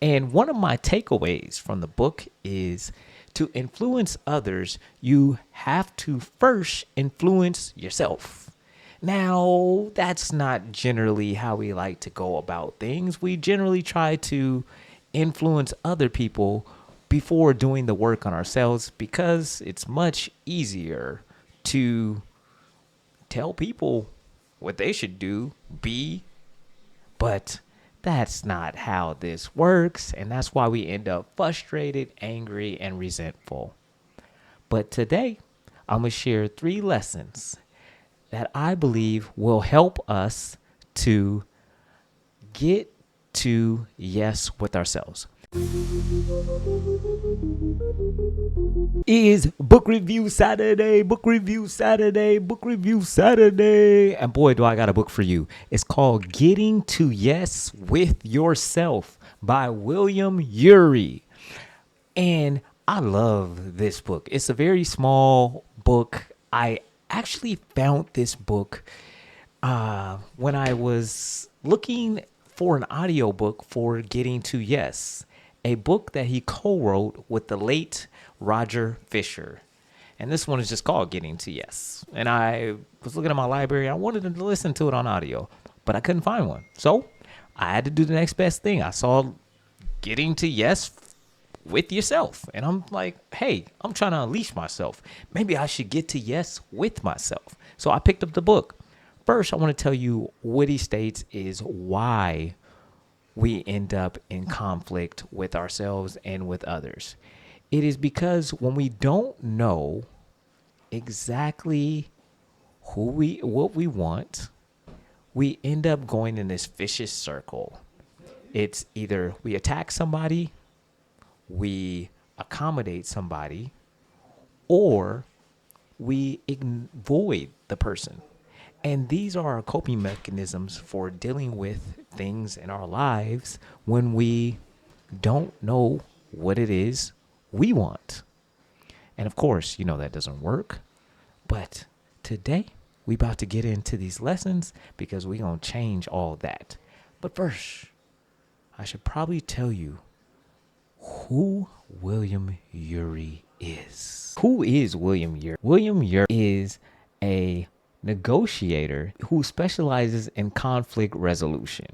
And one of my takeaways from the book is to influence others, you have to first influence yourself. Now, that's not generally how we like to go about things. We generally try to influence other people before doing the work on ourselves because it's much easier to tell people what they should do, be, but that's not how this works. And that's why we end up frustrated, angry, and resentful. But today, I'm going to share 3 lessons that I believe will help us to get to yes with ourselves. Is book review Saturday, book review Saturday, book review Saturday. And boy, do I got a book for you. It's called Getting to Yes with Yourself by William Ury. And I love this book. It's a very small book. I actually found this book when I was looking for an audiobook for Getting to Yes, a book that he co-wrote with the late Roger Fisher. And this one is just called Getting to Yes. And I was looking at my library. I wanted to listen to it on audio, but I couldn't find one. So I had to do the next best thing. I saw Getting to Yes with Yourself. And I'm like, hey, I'm trying to unleash myself. Maybe I should get to yes with myself. So I picked up the book. First, I want to tell you what he states is why we end up in conflict with ourselves and with others. It is because when we don't know exactly what we want, we end up going in this vicious circle. It's either we attack somebody, we accommodate somebody, or we avoid the person. And these are our coping mechanisms for dealing with things in our lives when we don't know what it is we want. And of course, that doesn't work. But today, we about to get into these lessons because we're going to change all that. But first, I should probably tell you who William Ury is. Who is William Ury? William Ury is a negotiator who specializes in conflict resolution.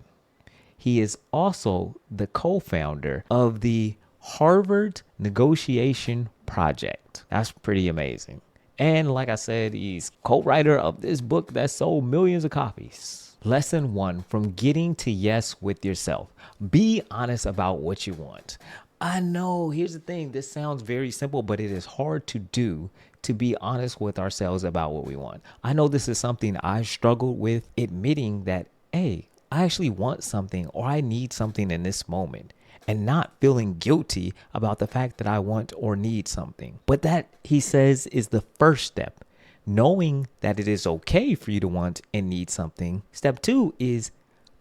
He is also the co-founder of the Harvard Negotiation Project. That's pretty amazing. And like I said, he's co-writer of this book that sold millions of copies. Lesson 1 from Getting to Yes with Yourself. Be honest about what you want. I know, here's the thing. This sounds very simple, but it is hard to do, to be honest with ourselves about what we want. I know this is something I struggled with admitting that, hey, I actually want something or I need something in this moment, and not feeling guilty about the fact that I want or need something. But that, he says, is the first step. Knowing that it is okay for you to want and need something. Step 2 is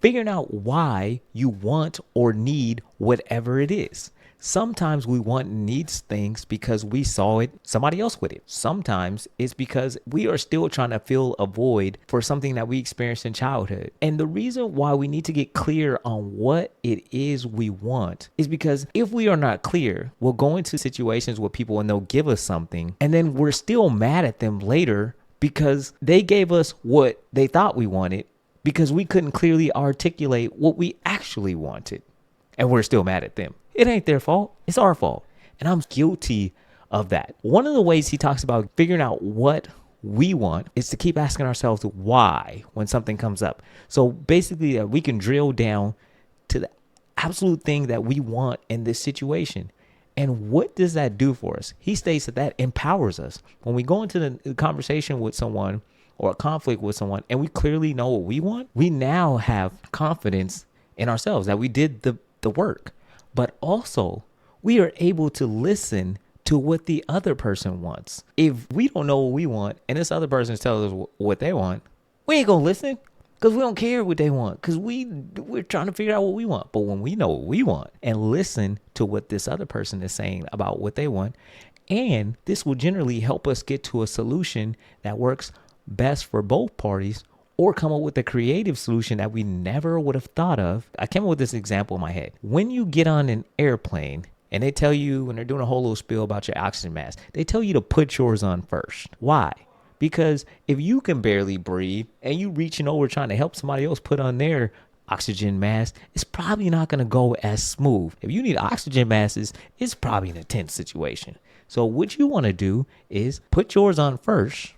figuring out why you want or need whatever it is. Sometimes we want and need things because we saw somebody else with it. Sometimes it's because we are still trying to fill a void for something that we experienced in childhood. And the reason why we need to get clear on what it is we want is because if we are not clear, we'll go into situations with people and they'll give us something, and then we're still mad at them later because they gave us what they thought we wanted because we couldn't clearly articulate what we actually wanted. And we're still mad at them. It ain't their fault. It's our fault. And I'm guilty of that. One of the ways he talks about figuring out what we want is to keep asking ourselves why when something comes up. So basically we can drill down to the absolute thing that we want in this situation. And what does that do for us? He states that empowers us. When we go into the conversation with someone or a conflict with someone and we clearly know what we want, we now have confidence in ourselves that we did the work. But also, we are able to listen to what the other person wants. If we don't know what we want and this other person is telling us what they want, we ain't gonna listen because we don't care what they want because we're trying to figure out what we want. But when we know what we want and listen to what this other person is saying about what they want, and this will generally help us get to a solution that works best for both parties, or come up with a creative solution that we never would have thought of. I came up with this example in my head. When you get on an airplane and they tell you, when they're doing a whole little spiel about your oxygen mask, they tell you to put yours on first. Why? Because if you can barely breathe and you reaching over trying to help somebody else put on their oxygen mask, it's probably not going to go as smooth. If you need oxygen masks, it's probably an intense situation. So what you want to do is put yours on first.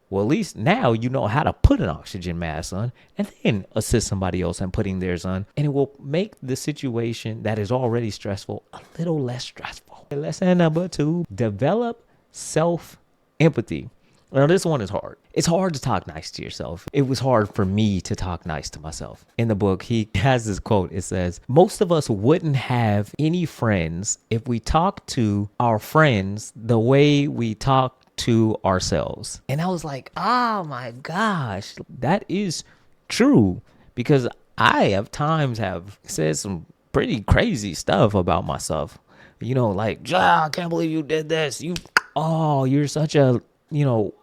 Well, at least now you know how to put an oxygen mask on, and then assist somebody else in putting theirs on. And it will make the situation that is already stressful a little less stressful. Lesson number 2, develop self-empathy. Now, this one is hard. It's hard to talk nice to yourself. It was hard for me to talk nice to myself. In the book, he has this quote. It says, most of us wouldn't have any friends if we talked to our friends the way we talk to ourselves. And I was like, oh my gosh, that is true. Because I have times have said some pretty crazy stuff about myself. You know, like, I can't believe you did this. You're such a,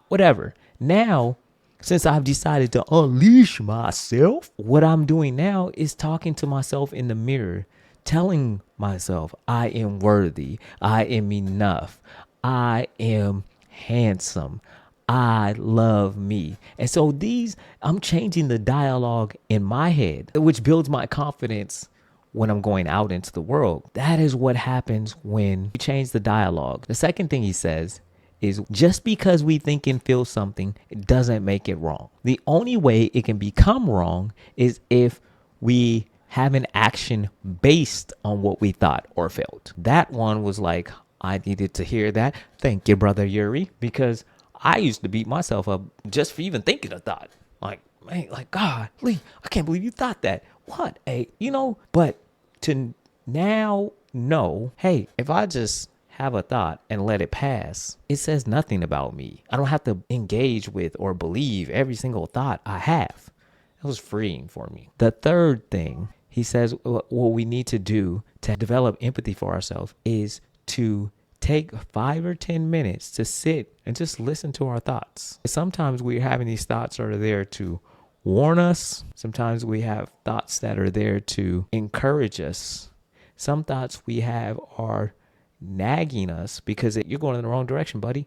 whatever. Now, since I've decided to unleash myself, what I'm doing now is talking to myself in the mirror, telling myself I am worthy, I am enough, I am handsome, I love me. And so I'm changing the dialogue in my head, which builds my confidence when I'm going out into the world. That is what happens when you change the dialogue. The second thing he says is, just because we think and feel something, it doesn't make it wrong. The only way it can become wrong is if we have an action based on what we thought or felt. That one was like, I needed to hear that. Thank you, Brother Ury, because I used to beat myself up just for even thinking a thought. Like, man, God, Lee, I can't believe you thought that. What? But to now know, hey, if I just have a thought and let it pass, it says nothing about me. I don't have to engage with or believe every single thought I have. It was freeing for me. The third thing he says, what we need to do to develop empathy for ourselves is to take 5 or 10 minutes to sit and just listen to our thoughts. Sometimes we're having these thoughts that are there to warn us. Sometimes we have thoughts that are there to encourage us. Some thoughts we have are nagging us because you're going in the wrong direction, buddy.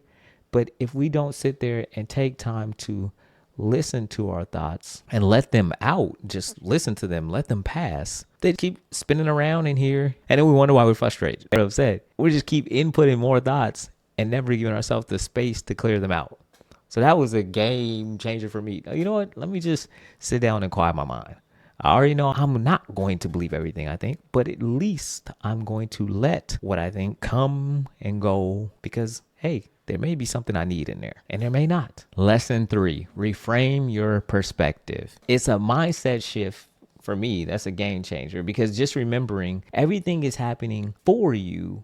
But if we don't sit there and take time to listen to our thoughts and let them out, just listen to them, let them pass, they keep spinning around in here. And then we wonder why we're frustrated or upset. We just keep inputting more thoughts and never giving ourselves the space to clear them out. So that was a game changer for me. You know what? Let me just sit down and quiet my mind. I already know I'm not going to believe everything I think, but at least I'm going to let what I think come and go because, hey, there may be something I need in there and there may not. Lesson 3, reframe your perspective. It's a mindset shift for me. That's a game changer because just remembering everything is happening for you,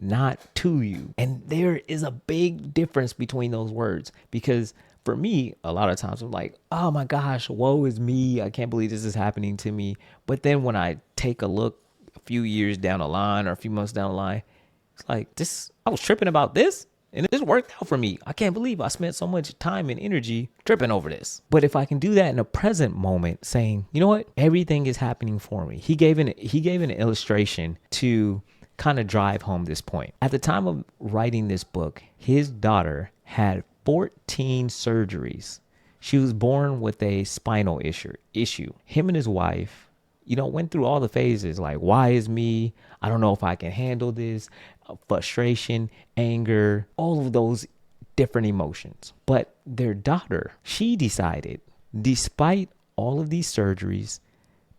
not to you. And there is a big difference between those words because for me, a lot of times I'm like, oh my gosh, woe is me. I can't believe this is happening to me. But then when I take a look a few years down the line or a few months down the line, it's like I was tripping about this and this worked out for me. I can't believe I spent so much time and energy tripping over this. But if I can do that in a present moment, saying, you know what, everything is happening for me. He gave an illustration to kind of drive home this point. At the time of writing this book, his daughter had 14 surgeries. She was born with a spinal issue. Him and his wife, went through all the phases like, why is me? I don't know if I can handle this. Frustration, anger, all of those different emotions. But their daughter, she decided, despite all of these surgeries,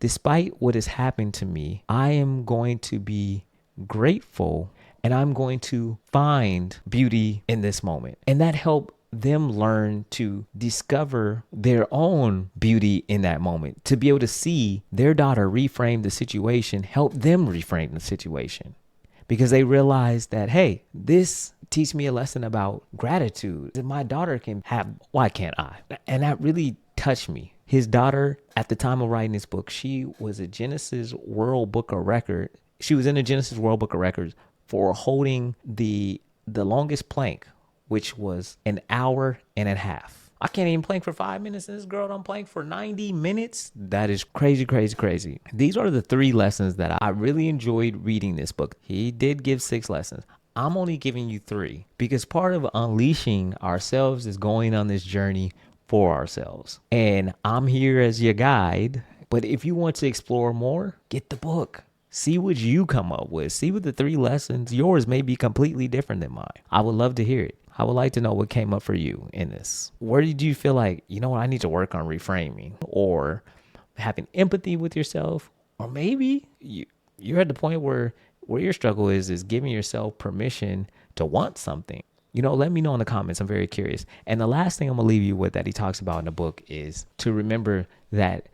despite what has happened to me, I am going to be grateful and I'm going to find beauty in this moment. And that helped them learn to discover their own beauty in that moment, to be able to see their daughter reframe the situation, help them reframe the situation, because they realized that, hey, this teach me a lesson about gratitude that my daughter can have. Why can't I? And that really touched me. His daughter, at the time of writing this book, she was a Guinness World Book of Records. She was in the Guinness World Book of Records for holding the longest plank, which was 1.5 hours. I can't even plank for 5 minutes, and this girl done plank for 90 minutes. That is crazy, crazy, crazy. These are the 3 lessons that I really enjoyed reading this book. He did give 6 lessons. I'm only giving you 3 because part of unleashing ourselves is going on this journey for ourselves. And I'm here as your guide. But if you want to explore more, get the book. See what you come up with. See what the 3 lessons, yours may be completely different than mine. I would love to hear it. I would like to know what came up for you in this. Where did you feel like, you know what, I need to work on reframing or having empathy with yourself? Or maybe you're at the point where your struggle is giving yourself permission to want something. Let me know in the comments. I'm very curious. And the last thing I'm going to leave you with that he talks about in the book is to remember that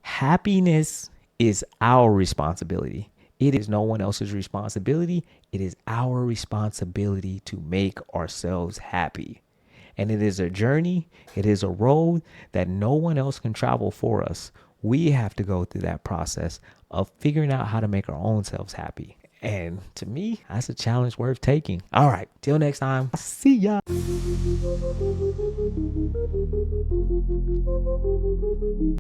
happiness is our responsibility. It is no one else's responsibility. It is our responsibility to make ourselves happy. And it is a journey. It is a road that no one else can travel for us. We have to go through that process of figuring out how to make our own selves happy. And to me, that's a challenge worth taking. All right. Till next time. See ya.